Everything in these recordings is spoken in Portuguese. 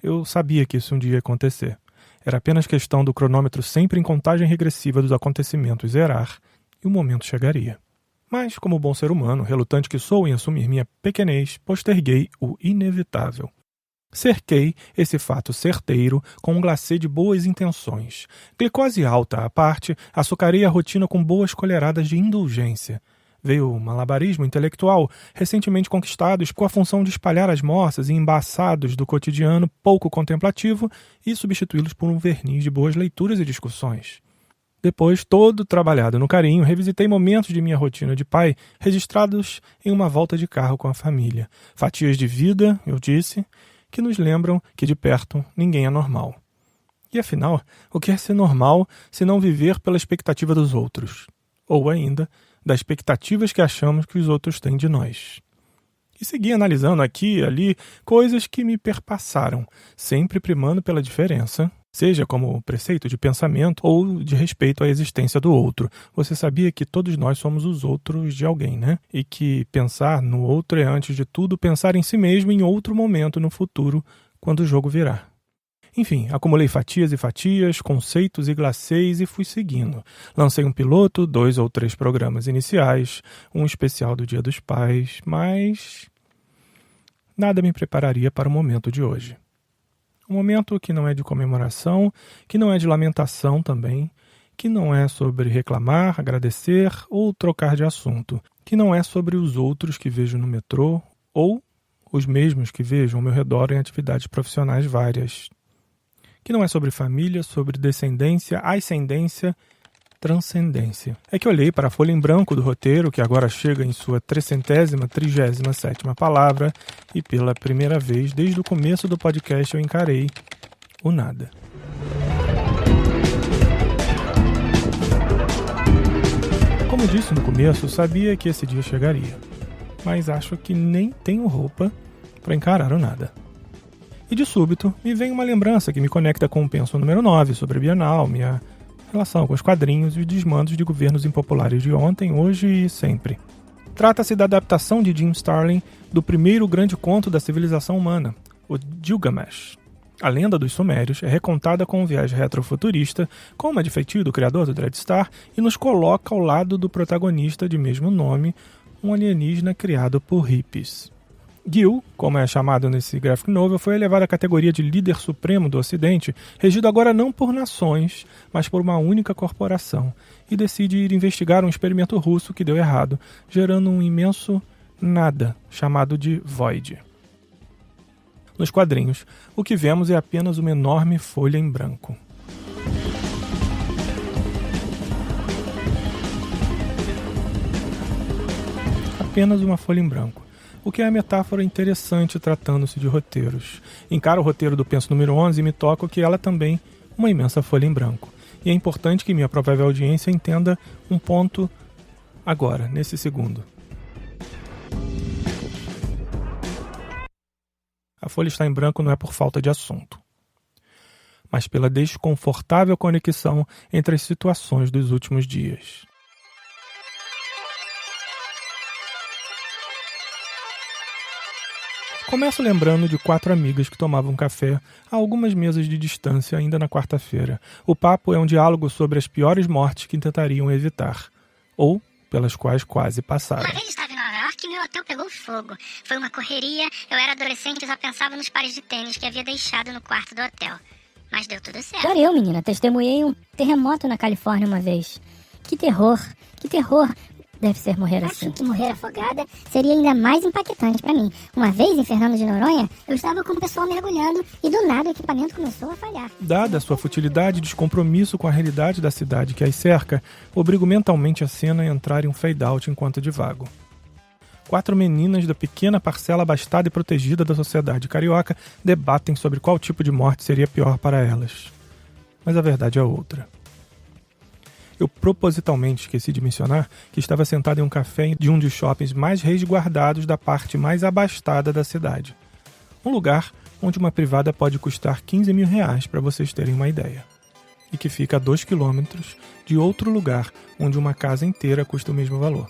Eu sabia que isso um dia ia acontecer. Era apenas questão do cronômetro sempre em contagem regressiva dos acontecimentos zerar, e o momento chegaria. Mas, como bom ser humano, relutante que sou em assumir minha pequenez, posterguei o inevitável. Cerquei esse fato certeiro com um glacê de boas intenções. Glicose alta à parte, açucarei a rotina com boas colheradas de indulgência. Veio o malabarismo intelectual, recentemente conquistados com a função de espalhar as morsas e embaçados do cotidiano pouco contemplativo e substituí-los por um verniz de boas leituras e discussões. Depois, todo trabalhado no carinho, revisitei momentos de minha rotina de pai, registrados em uma volta de carro com a família. Fatias de vida, eu disse, que nos lembram que de perto ninguém é normal. E afinal, o que é ser normal se não viver pela expectativa dos outros? Ou ainda, das expectativas que achamos que os outros têm de nós. E segui analisando aqui e ali coisas que me perpassaram, sempre primando pela diferença, seja como preceito de pensamento ou de respeito à existência do outro. Você sabia que todos nós somos os outros de alguém, né? E que pensar no outro é, antes de tudo, pensar em si mesmo em outro momento no futuro, quando o jogo virar. Enfim, acumulei fatias e fatias, conceitos e glacês e fui seguindo. Lancei um piloto, 2 ou 3 programas iniciais, um especial do Dia dos Pais, mas nada me prepararia para o momento de hoje. Um momento que não é de comemoração, que não é de lamentação também, que não é sobre reclamar, agradecer ou trocar de assunto, que não é sobre os outros que vejo no metrô ou os mesmos que vejo ao meu redor em atividades profissionais várias, que não é sobre família, sobre descendência, ascendência, transcendência. É que olhei para a folha em branco do roteiro, que agora chega em sua 337ª palavra, e pela primeira vez, desde o começo do podcast, eu encarei o nada. Como disse no começo, sabia que esse dia chegaria, mas acho que nem tenho roupa para encarar o nada. E de súbito, me vem uma lembrança que me conecta com o penso número 9 sobre a Bienal, minha relação com os quadrinhos e os desmandos de governos impopulares de ontem, hoje e sempre. Trata-se da adaptação de Jim Starlin do primeiro grande conto da civilização humana, o Gilgamesh. A lenda dos Sumérios é recontada com um viés retrofuturista, como é de feitio do criador do Dreadstar, e nos coloca ao lado do protagonista de mesmo nome, um alienígena criado por hippies. Gil, como é chamado nesse graphic novel, foi elevado à categoria de líder supremo do Ocidente, regido agora não por nações, mas por uma única corporação, e decide ir investigar um experimento russo que deu errado, gerando um imenso nada, chamado de Void. Nos quadrinhos, o que vemos é apenas uma enorme folha em branco. Apenas uma folha em branco. O que é a metáfora interessante tratando-se de roteiros. Encaro o roteiro do Penso número 11 e me toco que ela também uma imensa folha em branco. E é importante que minha provável audiência entenda um ponto agora, nesse segundo. A folha está em branco não é por falta de assunto, mas pela desconfortável conexão entre as situações dos últimos dias. Começo lembrando de 4 amigas que tomavam café a algumas mesas de distância ainda na quarta-feira. O papo é um diálogo sobre as piores mortes que tentariam evitar, ou pelas quais quase passaram. Uma vez estava em Nova York e meu hotel pegou fogo. Foi uma correria, eu era adolescente e só pensava nos pares de tênis que havia deixado no quarto do hotel. Mas deu tudo certo. Agora eu, menina, testemunhei um terremoto na Califórnia uma vez. Que terror, que terror. Deve ser morrer assim. Acho que morrer afogada seria ainda mais impactante pra mim. Uma vez em Fernando de Noronha, eu estava com o pessoal mergulhando e do nada o equipamento começou a falhar. Dada a sua futilidade e descompromisso com a realidade da cidade que as cerca, obrigo mentalmente a cena a entrar em um fade-out enquanto divago. 4 meninas da pequena parcela abastada e protegida da sociedade carioca debatem sobre qual tipo de morte seria pior para elas. Mas a verdade é outra. Eu propositalmente esqueci de mencionar que estava sentado em um café de um dos shoppings mais resguardados da parte mais abastada da cidade. Um lugar onde uma privada pode custar R$15 mil, para vocês terem uma ideia. E que fica a 2 quilômetros de outro lugar onde uma casa inteira custa o mesmo valor.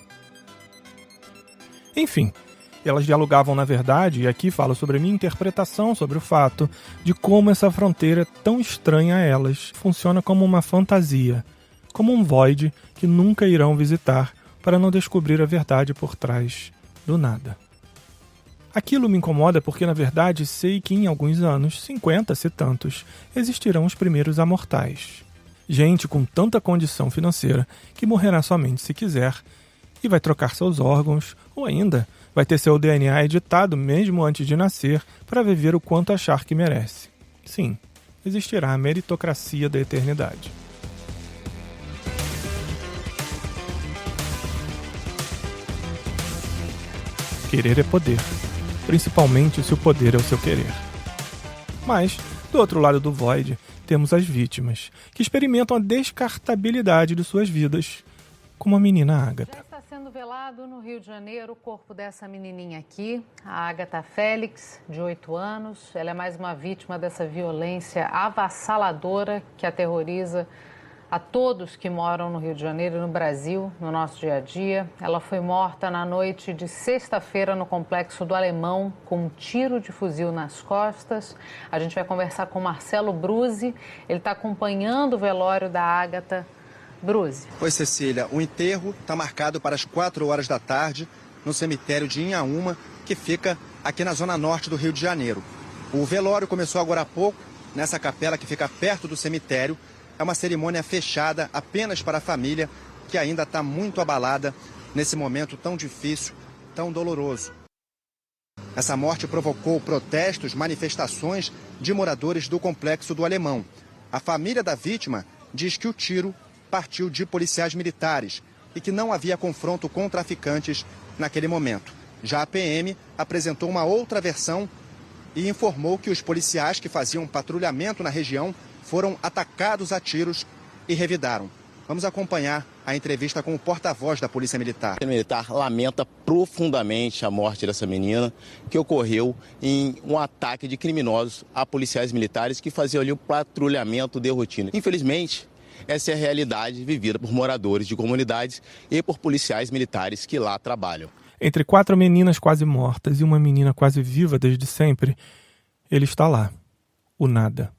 Enfim, Elas dialogavam, na verdade, e aqui falo sobre a minha interpretação sobre o fato de como essa fronteira tão estranha a elas funciona como uma fantasia, como um void que nunca irão visitar para não descobrir a verdade por trás do nada. Aquilo me incomoda porque, na verdade, sei que em alguns anos, 50 se tantos, existirão os primeiros amortais. Gente com tanta condição financeira que morrerá somente se quiser e vai trocar seus órgãos, ou ainda vai ter seu DNA editado mesmo antes de nascer para viver o quanto achar que merece. Sim, existirá a meritocracia da eternidade. Querer é poder, principalmente se o poder é o seu querer. Mas, do outro lado do void, temos as vítimas, que experimentam a descartabilidade de suas vidas, como a menina Ágata. Já está sendo velado no Rio de Janeiro o corpo dessa menininha aqui, a Ágata Félix, de 8 anos. Ela é mais uma vítima dessa violência avassaladora que aterroriza a todos que moram no Rio de Janeiro e no Brasil, no nosso dia a dia. Ela foi morta na noite de sexta-feira no Complexo do Alemão, com um tiro de fuzil nas costas. A gente vai conversar com Marcelo Bruzzi, ele está acompanhando o velório da Ágata. Bruzzi. Oi, Cecília. O enterro está marcado para as 4 horas da tarde no cemitério de Inhaúma, que fica aqui na zona norte do Rio de Janeiro. O velório começou agora há pouco, nessa capela que fica perto do cemitério. É uma cerimônia fechada apenas para a família, que ainda está muito abalada nesse momento tão difícil, tão doloroso. Essa morte provocou protestos, manifestações de moradores do Complexo do Alemão. A família da vítima diz que o tiro partiu de policiais militares e que não havia confronto com traficantes naquele momento. Já a PM apresentou uma outra versão e informou que os policiais que faziam patrulhamento na região foram atacados a tiros e revidaram. Vamos acompanhar a entrevista com o porta-voz da Polícia Militar. A Militar lamenta profundamente a morte dessa menina, que ocorreu em um ataque de criminosos a policiais militares que faziam ali o patrulhamento de rotina. Infelizmente, essa é a realidade vivida por moradores de comunidades e por policiais militares que lá trabalham. Entre 4 meninas quase mortas e uma menina quase viva desde sempre, ele está lá, o nada.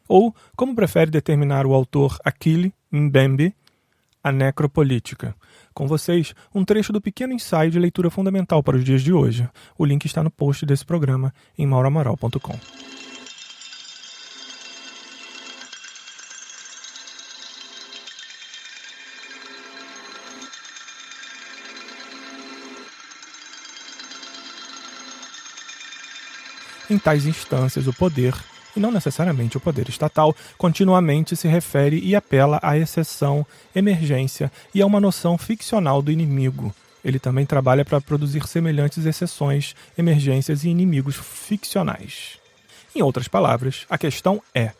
Ou, como prefere determinar o autor Achille Mbembe, a necropolítica. Com vocês, um trecho do pequeno ensaio de leitura fundamental para os dias de hoje. O link está no post desse programa em mauramaral.com. Em tais instâncias, o poder, e não necessariamente o poder estatal, continuamente se refere e apela à exceção, emergência e a uma noção ficcional do inimigo. Ele também trabalha para produzir semelhantes exceções, emergências e inimigos ficcionais. Em outras palavras, a questão é: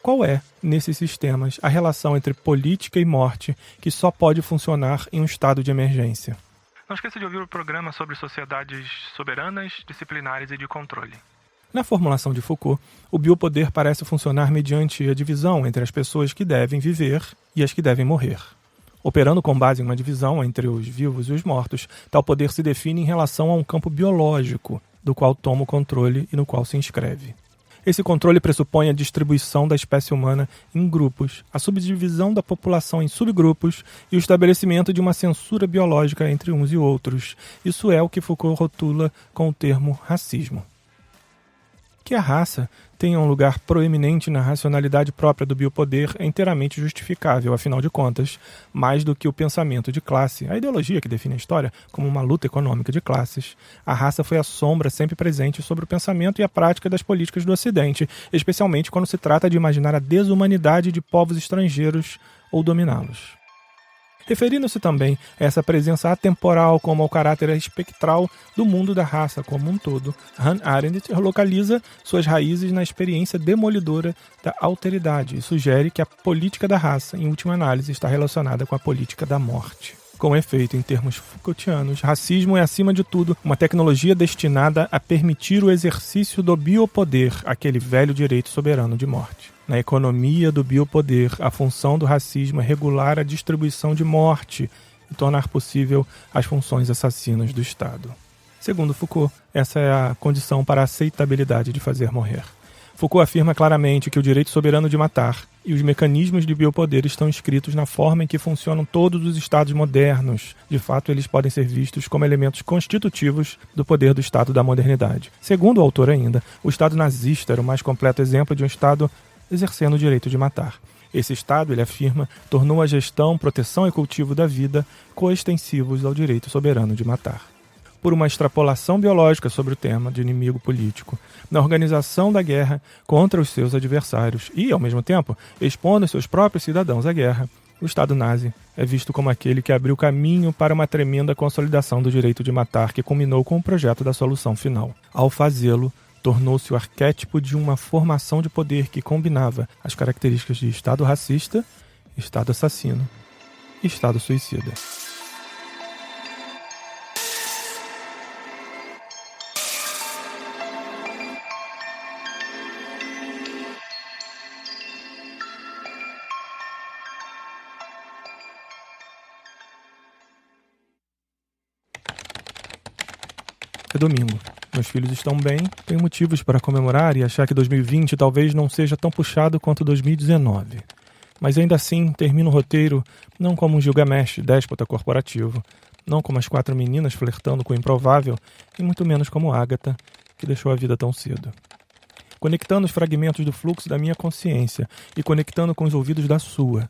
qual é, nesses sistemas, a relação entre política e morte que só pode funcionar em um estado de emergência? Não esqueça de ouvir o programa sobre sociedades soberanas, disciplinares e de controle. Na formulação de Foucault, o biopoder parece funcionar mediante a divisão entre as pessoas que devem viver e as que devem morrer. Operando com base em uma divisão entre os vivos e os mortos, tal poder se define em relação a um campo biológico, do qual toma o controle e no qual se inscreve. Esse controle pressupõe a distribuição da espécie humana em grupos, a subdivisão da população em subgrupos e o estabelecimento de uma censura biológica entre uns e outros. Isso é o que Foucault rotula com o termo racismo. Que a raça tenha um lugar proeminente na racionalidade própria do biopoder é inteiramente justificável, afinal de contas, mais do que o pensamento de classe, a ideologia que define a história como uma luta econômica de classes. A raça foi a sombra sempre presente sobre o pensamento e a prática das políticas do Ocidente, especialmente quando se trata de imaginar a desumanidade de povos estrangeiros ou dominá-los. Referindo-se também a essa presença atemporal como ao caráter espectral do mundo da raça como um todo, Hannah Arendt localiza suas raízes na experiência demolidora da alteridade e sugere que a política da raça, em última análise, está relacionada com a política da morte. Com efeito, em termos Foucaultianos, racismo é, acima de tudo, uma tecnologia destinada a permitir o exercício do biopoder, aquele velho direito soberano de morte. Na economia do biopoder, a função do racismo é regular a distribuição de morte e tornar possível as funções assassinas do Estado. Segundo Foucault, essa é a condição para a aceitabilidade de fazer morrer. Foucault afirma claramente que o direito soberano de matar e os mecanismos de biopoder estão inscritos na forma em que funcionam todos os estados modernos. De fato, eles podem ser vistos como elementos constitutivos do poder do Estado da modernidade. Segundo o autor ainda, o Estado nazista era o mais completo exemplo de um Estado exercendo o direito de matar. Esse Estado, ele afirma, tornou a gestão, proteção e cultivo da vida coextensivos ao direito soberano de matar. Por uma extrapolação biológica sobre o tema de inimigo político, na organização da guerra contra os seus adversários e, ao mesmo tempo, expondo seus próprios cidadãos à guerra, o Estado nazi é visto como aquele que abriu caminho para uma tremenda consolidação do direito de matar que culminou com o projeto da solução final. Ao fazê-lo, tornou-se o arquétipo de uma formação de poder que combinava as características de Estado racista, Estado assassino e Estado suicida. É domingo. Meus filhos estão bem, tenho motivos para comemorar e achar que 2020 talvez não seja tão puxado quanto 2019. Mas ainda assim, termino o roteiro não como um Gilgamesh, déspota corporativo, não como as 4 meninas flertando com o improvável, e muito menos como Agatha, que deixou a vida tão cedo. Conectando os fragmentos do fluxo da minha consciência e conectando com os ouvidos da sua,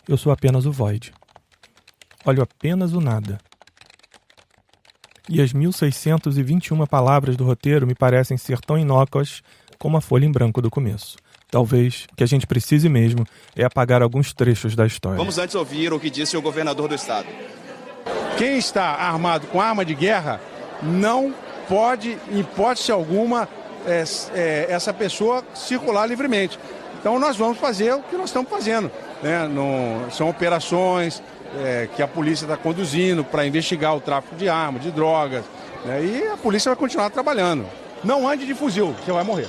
eu sou apenas o void. Olho apenas o nada. E as 1621 palavras do roteiro me parecem ser tão inócuas como a folha em branco do começo. Talvez o que a gente precise mesmo é apagar alguns trechos da história. Vamos antes ouvir o que disse o governador do estado. Quem está armado com arma de guerra não pode, em hipótese alguma, essa pessoa circular livremente. Então nós vamos fazer o que nós estamos fazendo, né? São operações que a polícia está conduzindo para investigar o tráfico de armas, de drogas, né? E a polícia vai continuar trabalhando. Não ande de fuzil, você vai morrer.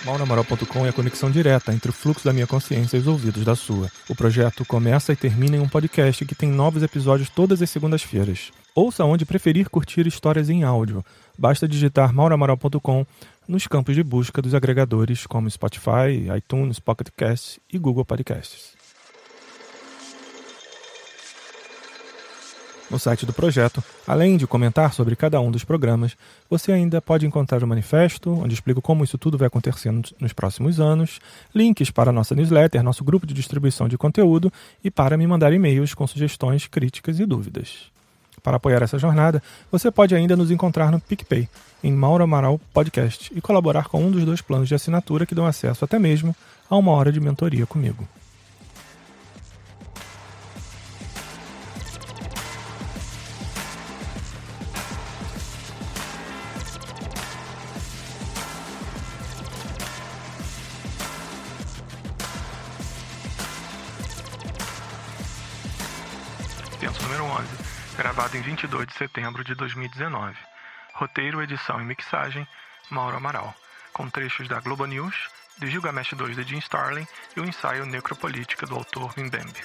MauraAmaral.com é a conexão direta entre o fluxo da minha consciência e os ouvidos da sua. O projeto começa e termina em um podcast que tem novos episódios todas as segundas-feiras. Ouça onde preferir curtir histórias em áudio. Basta digitar MauraAmaral.com nos campos de busca dos agregadores como Spotify, iTunes, Pocket Casts e Google Podcasts. No site do projeto, além de comentar sobre cada um dos programas, você ainda pode encontrar o manifesto, onde explico como isso tudo vai acontecendo nos próximos anos, links para a nossa newsletter, nosso grupo de distribuição de conteúdo e para me mandar e-mails com sugestões, críticas e dúvidas. Para apoiar essa jornada, você pode ainda nos encontrar no PicPay, em Mauro Amaral Podcast, e colaborar com um dos 2 planos de assinatura que dão acesso até mesmo a 1 hora de mentoria comigo. Tenso número 11, gravado em 22 de setembro de 2019. Roteiro, edição e mixagem, Mauro Amaral, com trechos da Globo News, de Gilgamesh 2 de Jim Starlin e o ensaio Necropolítica do autor Mbembe.